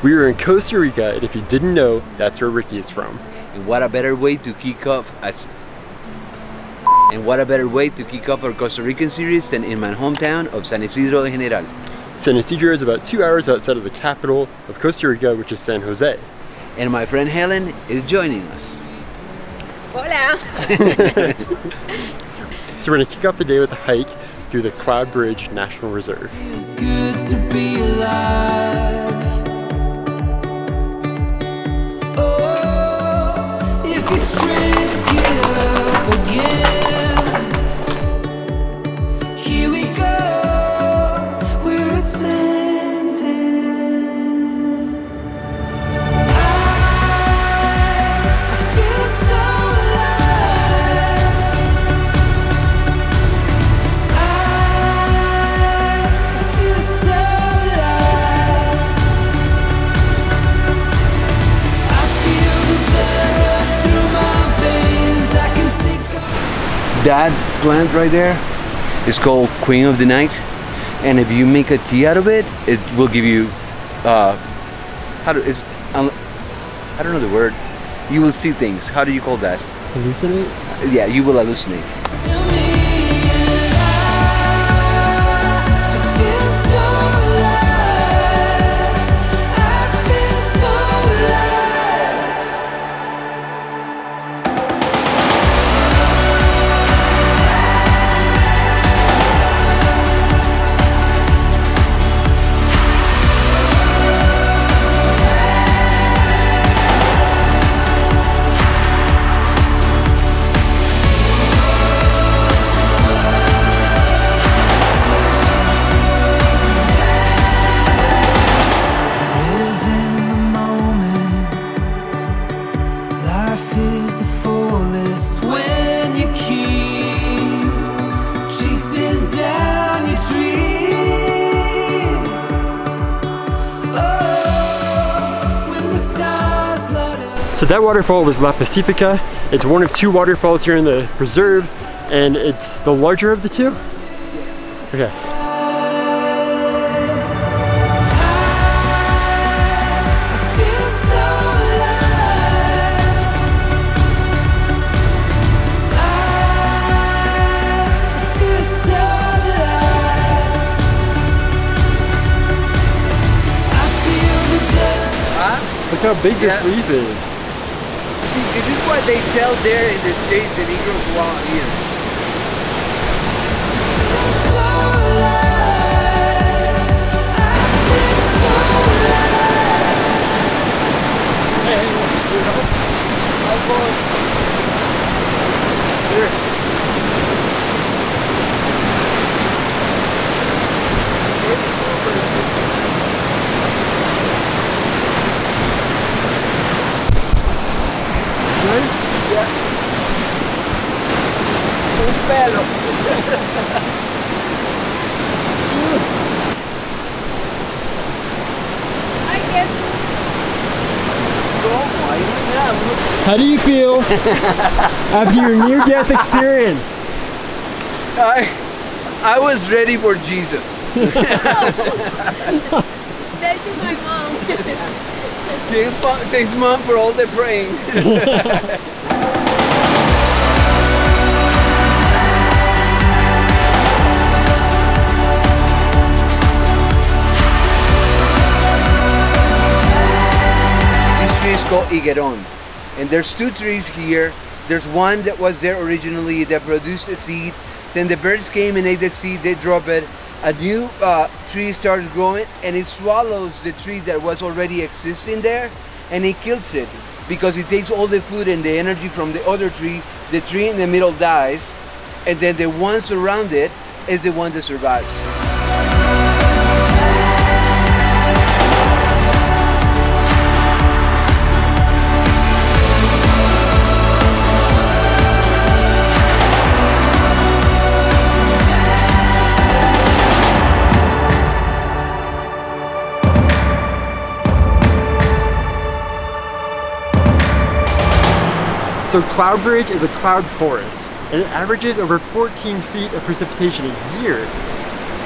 We are in Costa Rica, and if you didn't know, that's where Ricky is from. And what a better way to kick off our Costa Rican series than in my hometown of San Isidro de General. San Isidro is about 2 hours outside of the capital of Costa Rica, which is San Jose. And my friend Helen is joining us. Hola! So we're going to kick off the day with a hike through the Cloudbridge Nature Reserve. It's good to be alive. Oh, if you trip, get up again. Here we go, we're ascending. I feel so alive. I feel so alive. I feel the blood rush through my veins. I can see God. That plant right there is called Queen of the Night, and if you make a tea out of it, it will give you I don't know the word. You will see things. How do you call that? Hallucinate? Yeah, you will hallucinate. Feel me alive. I feel so alive. I feel so alive. Live in the moment. Life is the fullest when you keep chasing down your dream. Oh, when the stars light up. So that waterfall was La Pacifica. It's one of 2 waterfalls here in the reserve, and it's the larger of the 2? Okay. I feel so alive. I feel so alive. I feel the blood. Look how big this Yeah. leaf is. See, this is what they sell there in the States, and it grows wild here. So alive. I feel so Un pelo. I guess How do you feel after your near-death experience? I was ready for Jesus. that's my mom. Thanks, Mom, for all the praying. This tree is called Higueron, and there's 2 trees here. There's one that was there originally that produced a seed. Then the birds came and ate the seed. They drop it. A new tree starts growing, and it swallows the tree that was already existing there, and it kills it because it takes all the food and the energy from the other tree. The tree in the middle dies, and then the one surrounded is the one that survives. So Cloudbridge is a cloud forest, and it averages over 14 feet of precipitation a year.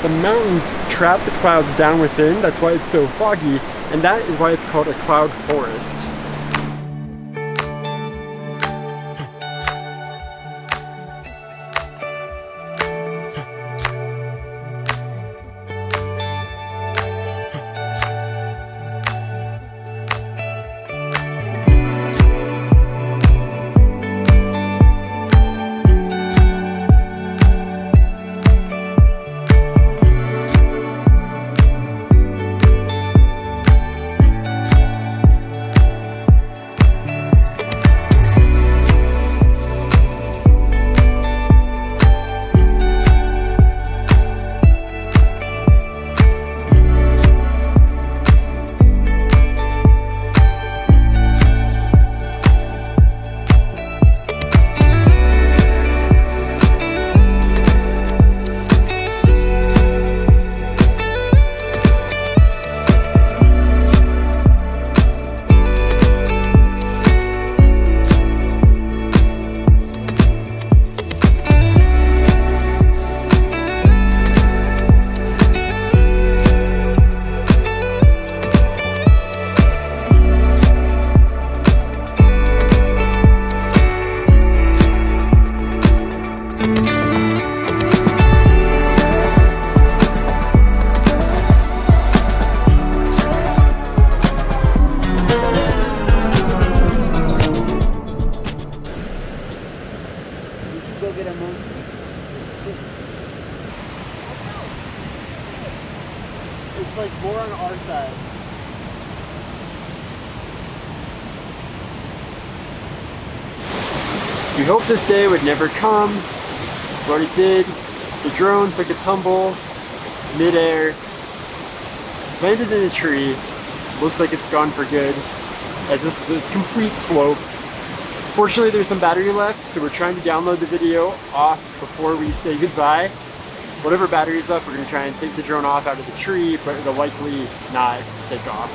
The mountains trap the clouds down within, that's why it's so foggy, and that is why it's called a cloud forest. It's like more on our side. We hoped this day would never come, but it did. The drone took a tumble mid-air, landed in a tree. Looks like it's gone for good, as this is a complete slope. Fortunately, there's some battery left, so we're trying to download the video off before we say goodbye. Whatever battery's left, we're going to try and take the drone off out of the tree, but it'll likely not take off.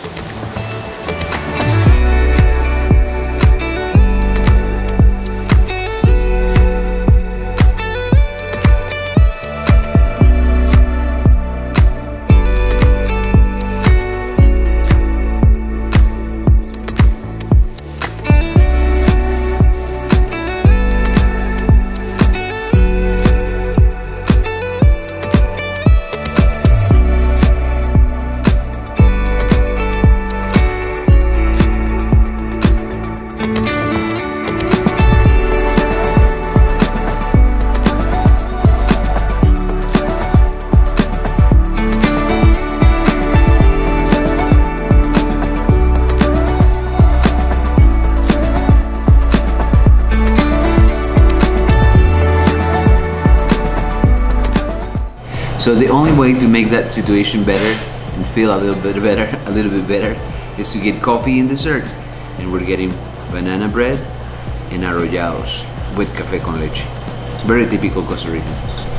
So the only way to make that situation better and feel a little bit better is to get coffee and dessert. And we're getting banana bread and arrollados with café con leche. Very typical Costa Rican.